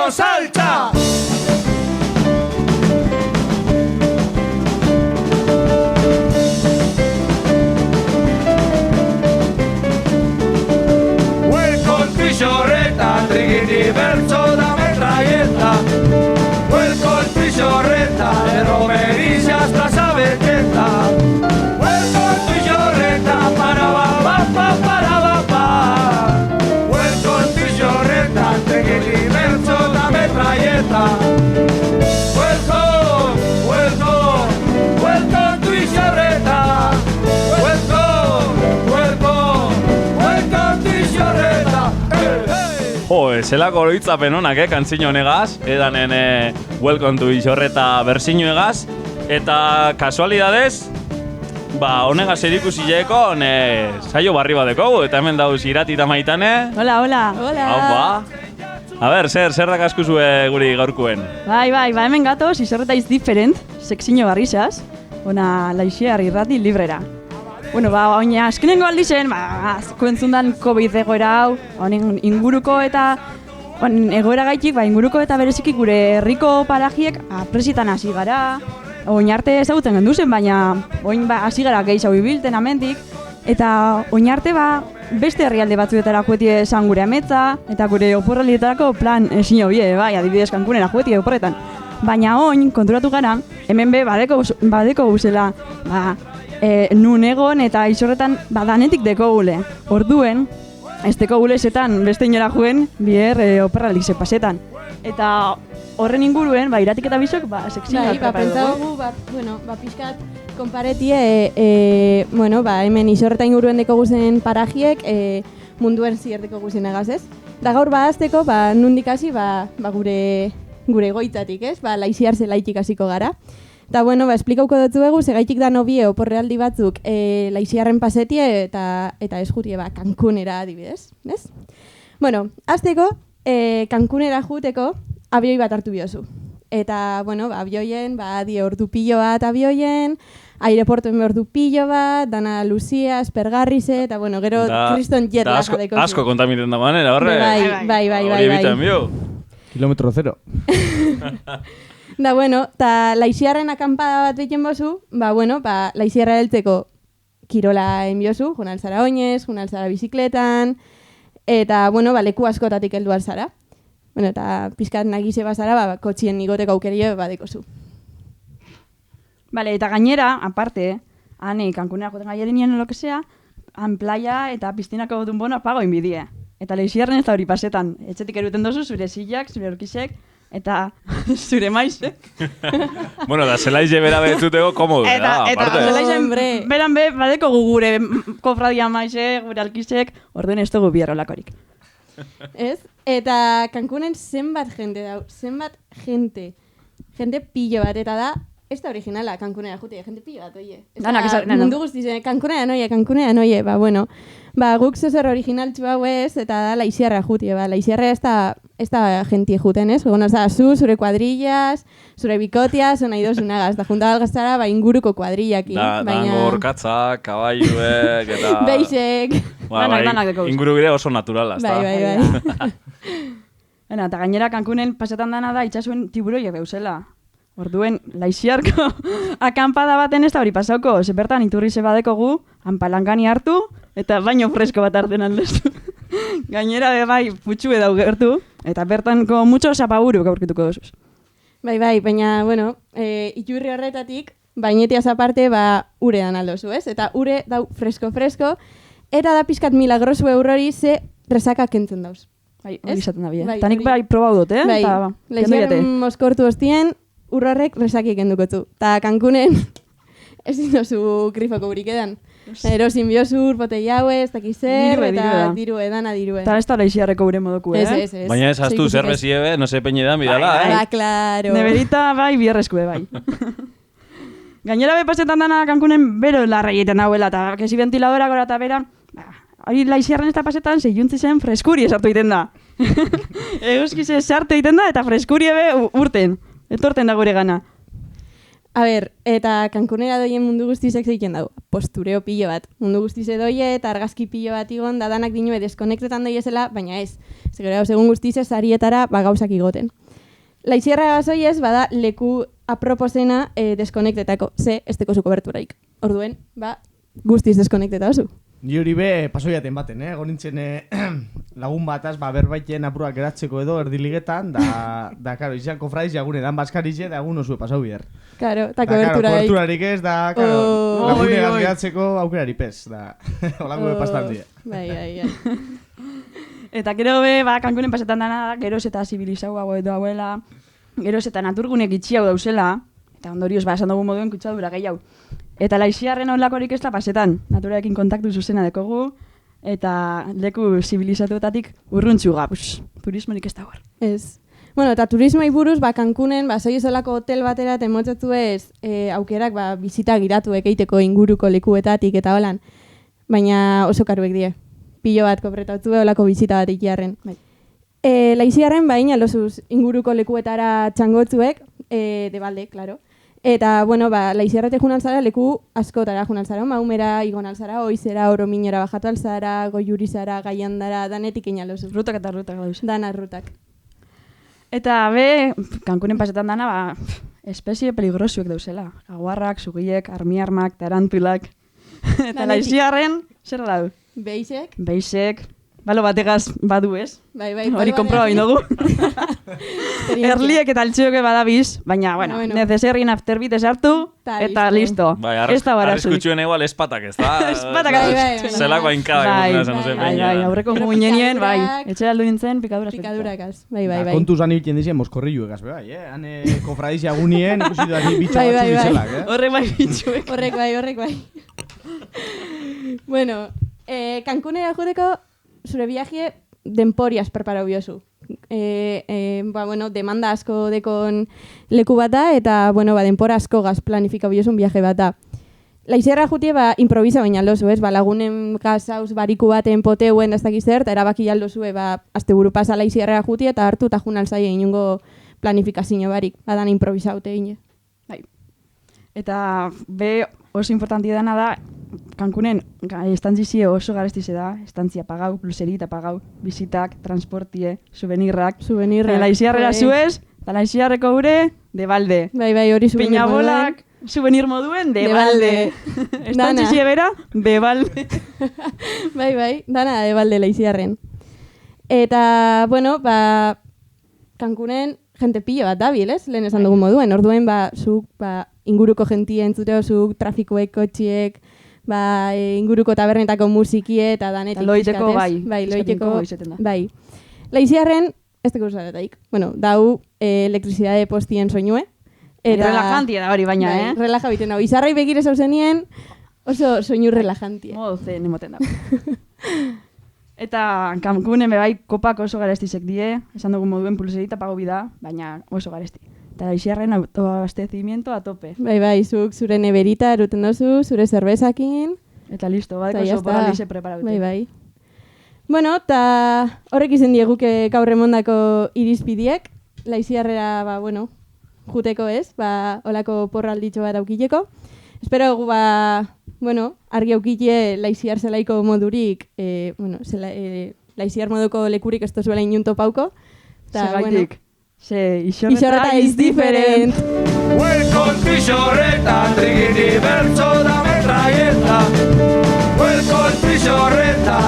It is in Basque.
esto salta. Welcome to Xorreta, trikiti bertso da metralleta. Welcome to Xorreta, de romerillas plaza Beteta. Welcome to Xorreta, para ba ba pa. Welcome to Xorreta, trikiti bertso da metralleta. Welcome, welcome, welcome to Xorreta. Welcome to Xorreta. Jo, zelako oroitzapen honak, kantzino honegaz, edanen Welcome to Xorreta bersiño egaz, eta kasualidadez, honegaz erikusi jeko, saio barri badeko, eta hemen dauz Irati eta Maitane. Hola, hola. Hola. A ber, zer dakaskuzue guri gaurkuen? Bai, hemen gatoz, Xorreta is different, seksiño barrizaz, ona Laixiar irrati librera. Bueno, oina, azkenengo aldizen, azko entzundan COVID egoera hau, honen inguruko eta egoera gaitik, inguruko eta bereziki gure herriko parajiek apresitan hasi gara. Oin arte ezagutzen genduzen, baina oin hasi gara gehiago ibilten amendik. Eta oin arte beste herrialde batzuetara juetie esan gure ametza, eta gure oporralietarako plan ezin hobie, adibidez Cancunera juetie oporretan. Baina oin, konturatu gara, hemen badeko guzela, nun egon eta Xorretan danetik deko gule. Orduen, ez deko gulezetan beste inora juen, biher operralik zepasetan. Eta horren inguruen, Iratik eta bizok, seksinoak prepara dugu. Pixkat konparetie, hemen Xorreta inguruen deko guzen parajiek, munduen zier deko guzen egaz, ez? Da gaur azteko, nundik hasi, gure goitzatik, ez? Laixiar zelaitik hasiko gara. Eta, esplikauko dutzu egu, segaitik da nobie oporrealdi batzuk Laixiarren pasetie eta ez jurie Cancunera adibidez, ez? Azteko, Cancunera juteko abioi bat hartu biozu. Eta, abioien, die ordu pilo bat abioien, aireportuen ordu pilo bat, dana Lucia, Aspergarrize, eta, gero kriston jet laga deko. Asko kontamiten da manera, horre? Bai. Hori ebiten bio. Kilometro zero. Da, eta Laixiarren akampada bat behiten bozu, Laixiarra heltzeko kirola enbiozu, juna alzara oinez, juna alzara bizikletan, eta, leku askotatik heldu alzara. Eta pizkat nagize bazara, kotxien nigoteko aukerio badekozu. Eta gainera, aparte, Cancunera joten gaiaren nien lo que sea, han playa eta piztinako dut bono pago inbidie. Eta Laixiarren ez da hori pasetan. Etxetik eruten dozu, zure zilak, zure orkisek, eta zure maizek. Da zelaize bera betzuteko komodu, aparte. Eta zelaize beran badeko gure kofradia maizek, gure alkisek, orduen ez dugu biarrolakorik. Ez? Eta Cancunen zenbat jente dau, jente pillo bat, eta da, ez da originala Cancunera jute, jente pillo bat, oie. Mundu guztizen, Cancunera noie, guk zozer original txu hau ez, eta da Laixiarra jute, Laixiarra ez da jentie juten, ez? Zure kuadrillas, zure bikotias, nahi dozunagaz, da junta balgaztara, inguruko kuadrillakin. Dango, katzak, kabaiuek, eta... Beixek... Inguru bire oso naturalaz, da. Bai. Eta gainera Cancunen pasetan dana da itxasuen tiburoiek beuzela. Orduen, Laixiarko akampada baten ez da hori pasauko. Zepertan iturri zebadeko gu, hanpalankani hartu, eta baino fresko bat hartzen aldezu. Gainera putxue dau gertu, eta bertanko mucho zapaburu gaurkituko dozuz. Bai, baina, iturri horretatik, bainetiaz aparte, urean aldozu, ez? Eta ure dau fresko, eta da pizkat milagrosu eurori ze resaka kentzen dauz. Hori izaten da bie. Tanik probau dut, Laixiarren moskortu hostien, urrorrek resaki kendukotzu. Ta Cancunen ez dinozu grifoko burik edan. Erosin biosur, botella hauez, takizer, eta dirue, dana dirue. Eta ez da Laixiarreko ure modoku, Ez. Baina ez haztu zerbesiebe, no se peñe dan bidala, Claro. Neberita, bierreskue, Gainera pasetan dana Cancunen bero larra egiten hauela, eta kesi ventiladora gora eta beran, hori Laixiarren ez da pasetan, zeiuntzi zen freskuri esartu egiten da. Eguzkize sartu egiten da, eta freskuri ebe urten. Etorten da gure gana. A ber, eta Cancunera doien mundu guztizek zeiken dago. Postureo pilo bat. Mundu guztize doie eta argazki pilo bat igon, da danak dinue deskonektetan doiezela, baina ez. Zegero, segun guztize sarietara gauzak igoten. Laizierra basoiez, bada leku aproposena deskonektetako. Ze, ez teko zu koberturaik. Orduen, guztiz deskonekteta oso. Ni hori be pasoiaten baten, gonintzen lagun bataz, berbaiten apurak geratzeko edo erdiligetan, da karo, izan kofradiz jagune, dan baskarize, da egun osue pasau biher. Karo, eta koberturaik. Koberturarik ez, da, karo, lagunegaz geratzeko aukerari pez, da, holako bepastan die. Bai. Eta gero be, Cancunen pasetan dana, geroz eta zibilizauago edo hauela, geroz eta naturgunek itxiau dauzela, eta ondorioz, esan dugu moduen kutsadura gehiago. Eta laixiarren olakorik ez da pasetan, naturarekin kontaktu zuzena dekogu, eta leku zibilizatuetatik urruntzuga, turismorik ez da hor. Ez. Bueno, eta turismoi buruz, Cancunen, soiezolako hotel batera, temotzatu ez, aukerak, bizita giratu ekeiteko inguruko lekuetatik eta holan, baina oso karuek die. Pilo bat kopretatu olako bizita bat ikiarren. Laixiarren, baina losuz inguruko lekuetara txangotzuek, debalde, klaro. Eta, bueno, Laizierrate junan zara leku askotara junan zara, maumera, igon alzara, oizera, orominora bajatu alzara, goiurizara, gaiandara, danetik inalozu. Rutak eta rutak dauz. Dana rutak. Eta be, Cancunen pasetan dana, espezie peligrosuek dauzela. Jaguarrak, sugiek, armiarmak, tarantulak. Eta Laixiarren, zer dau? Beixek? Beixek. Balo bategaz badu ez. Bai, hori konproba binogu. Erliek eta altxioke badabiz, baina, bueno, nezeserrien afterbit esartu, eta listo. Bai, arriskutxuen igual espatak ez da? Espatak zelako ainkada. Bai, aurreko guinenien, bai. Etxe aldu nintzen, pikadurakaz. Bai. Kontuz han ibiten dizien moskorrillu egaz, bai. Han kofradizia gunien, ikusi duak bitxo batzu dizelak, Horrek bai bitxuek. Horrek bai. Bueno, Cancunera jodeko zure viaje denporiaz preparau biozu. Demanda asko dekon leku bata, eta, denpora asko gaz planifikau biozun viaje bata. Laizierra jutie, improvisa baina lozu, ez? Lagunen gazauz bariku baten poteuen daztakiz zer, eta erabaki aldozu, azte buru pasa Laizierra jutie, eta hartu eta junal zaie inungo planifikazio barik. Adan improvisaute ine. Bai. Eta be oso importanti dana da, Cancunen estantzizie oso garestize da, estantzia pagau, pluserita pagau, bizitak, transportie, souvenirrak. Laixiarrera zuez, eta Laixiarreko gure, debalde. Bai, hori souvenir moduen. Peñabolak, souvenir moduen, debalde. Estantzizie bera, debalde. Bai, dana debalde Laixiarren. Eta, Cancunen jente pilo bat dabil, ez? Lehen esan dugu moduen. Orduen, zuk, inguruko jentie entzuteo, zuk, trafikoek, kotxiek, inguruko tabernetako musikie eta danetik. Loiteko bai. Bai, loiteko. Bai. Laixiarren, ez teko usaretaik. Dau elektrizidade postien soinue. Relajantia da hori baina, Relaja biten dago. Izarrai begire zauzenien, oso soinu relajantia. Modo zen emoten dago. Eta Cancunen bai kopak oso garestizek die, esan dugu moduen pulserita pago bida, baina oso garesti. Eta Laixiarren autoabastecimiento a tope. Bai, zuk zure neberita eruten dozu, zure zerbezakin. Eta listo, oso paralize preparaute. Bai. Bueno, eta horrek izen dieguke gaur emondako irizpidiek. Laixiarrera, juteko ez, olako porralditxo bat aukileko. Espero gu, argi aukile Laixiar zelaiko modurik, Laixiar moduko lekurik ez tozuela inunto pauko. Segaitik. Isorreta is different. Welcome to Isorreta, trigiti verso da metralleta. Welcome to Isorreta.